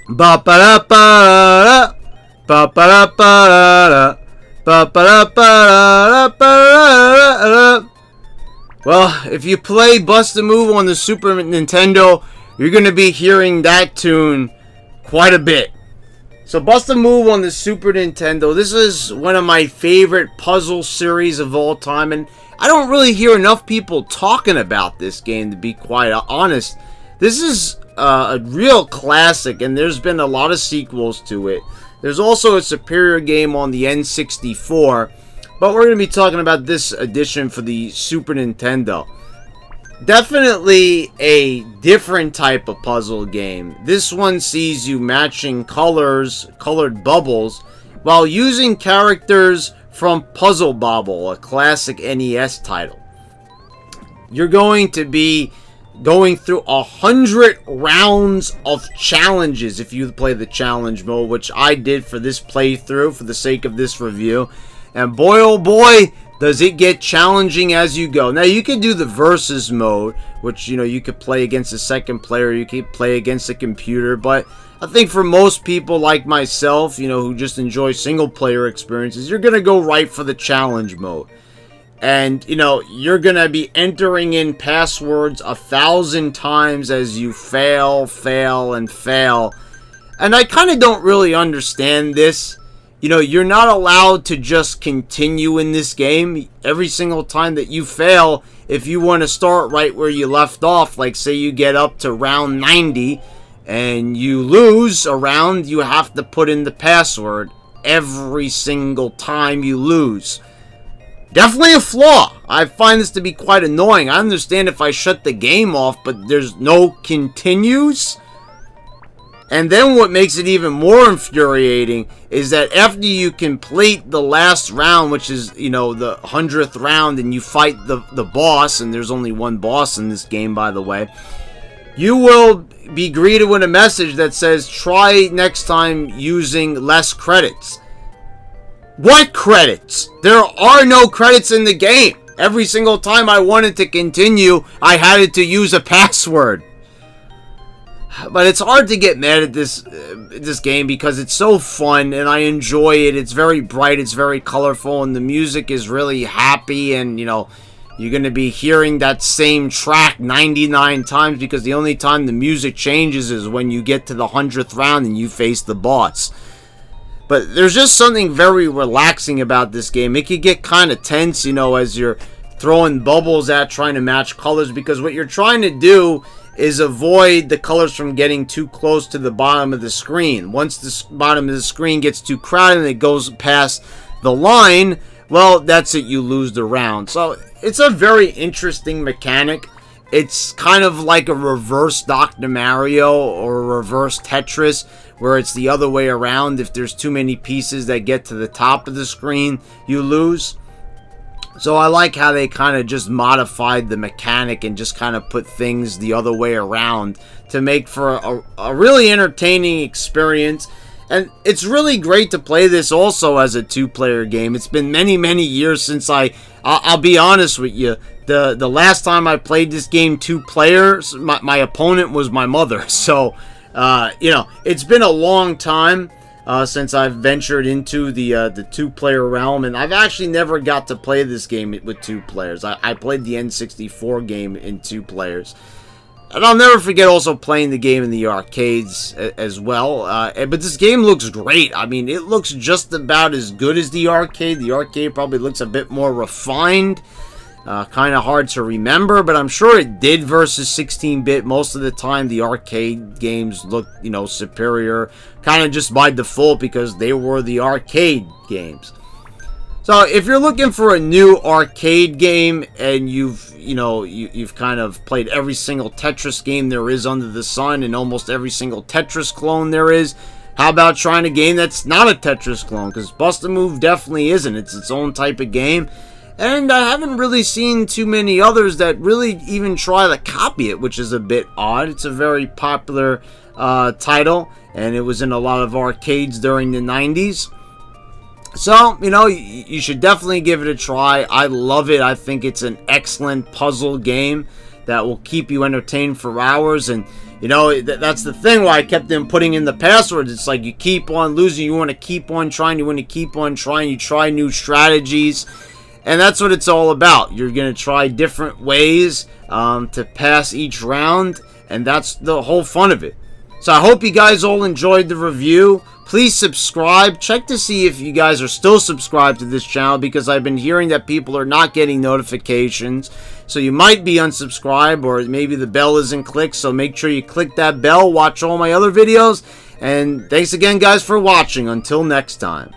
Ba ba da ba da. Ba ba da ba da. Ba ba da ba da. Well, if you play Bust a Move on the Super Nintendo, you're going to be hearing that tune quite a bit. So Bust a Move on the Super Nintendo, this is one of my favorite puzzle series of all time, and I don't really hear enough people talking about this game, to be quite honest. This is a real classic, and there's been a lot of sequels to it. There's also a superior game on the N64, but we're going to be talking about this edition for the Super Nintendo. Definitely a different type of puzzle game. This one sees you matching colored bubbles, while using characters from Puzzle Bobble, a classic NES title. You're going to be going through 100 rounds of challenges if you play the challenge mode, which I did for this playthrough for the sake of this review. And boy, oh boy, does it get challenging as you go. Now, you can do the versus mode, which, you could play against a second player, you could play against a computer, but I think for most people like myself, who just enjoy single-player experiences, you're going to go right for the challenge mode. And, you're going to be entering in passwords 1,000 times as you fail, and fail. And I kind of don't really understand this. You're not allowed to just continue in this game. Every single time that you fail, if you want to start right where you left off, like say you get up to round 90 and you lose a round, you have to put in the password every single time you lose. Definitely a flaw. I find this to be quite annoying. I understand if I shut the game off, but there's no continues. And then what makes it even more infuriating is that after you complete the last round, which is, the 100th round, and you fight the boss, and there's only one boss in this game, by the way, you will be greeted with a message that says, try next time using less credits. What credits? There are no credits in the game. Every single time I wanted to continue, I had to use a password. But it's hard to get mad at this game because it's so fun and I enjoy it. It's very bright, it's very colorful, and the music is really happy. And, you're going to be hearing that same track 99 times because the only time the music changes is when you get to the 100th round and you face the boss. But there's just something very relaxing about this game. It can get kind of tense, as you're throwing bubbles at trying to match colors, because what you're trying to do is avoid the colors from getting too close to the bottom of the screen. Once the bottom of the screen gets too crowded and it goes past the line, well, that's it, you lose the round. So it's a very interesting mechanic. It's kind of like a reverse Dr. Mario or a reverse Tetris, where it's the other way around. If there's too many pieces that get to the top of the screen, you lose. So I like how they kind of just modified the mechanic and just kind of put things the other way around to make for a really entertaining experience. And it's really great to play this also as a two-player game. It's been many, many years since I'll be honest with you, the last time I played this game two players, my opponent was my mother. So, it's been a long time since I've ventured into the two-player realm, and I've actually never got to play this game with two players. I played the N64 game in two players. And I'll never forget also playing the game in the arcades as well. But this game looks great. I mean, it looks just about as good as the arcade. The arcade probably looks a bit more refined. Kind of hard to remember, but I'm sure it did versus 16-bit. Most of the time, the arcade games look, superior, kind of just by default because they were the arcade games. So if you're looking for a new arcade game and you've kind of played every single Tetris game there is under the sun and almost every single Tetris clone there is, how about trying a game that's not a Tetris clone? Because Bust a Move definitely isn't. It's its own type of game. And I haven't really seen too many others that really even try to copy it, which is a bit odd. It's a very popular title, and it was in a lot of arcades during the 90s. So, you should definitely give it a try. I love it. I think it's an excellent puzzle game that will keep you entertained for hours. And, You know, that's the thing why I kept them putting in the passwords. It's like you keep on losing. You want to keep on trying. You want to keep on trying. You try new strategies. And that's what it's all about. You're going to try different ways to pass each round. And that's the whole fun of it. So I hope you guys all enjoyed the review. Please subscribe. Check to see if you guys are still subscribed to this channel, because I've been hearing that people are not getting notifications. So you might be unsubscribed, or maybe the bell isn't clicked. So make sure you click that bell. Watch all my other videos. And thanks again, guys, for watching. Until next time.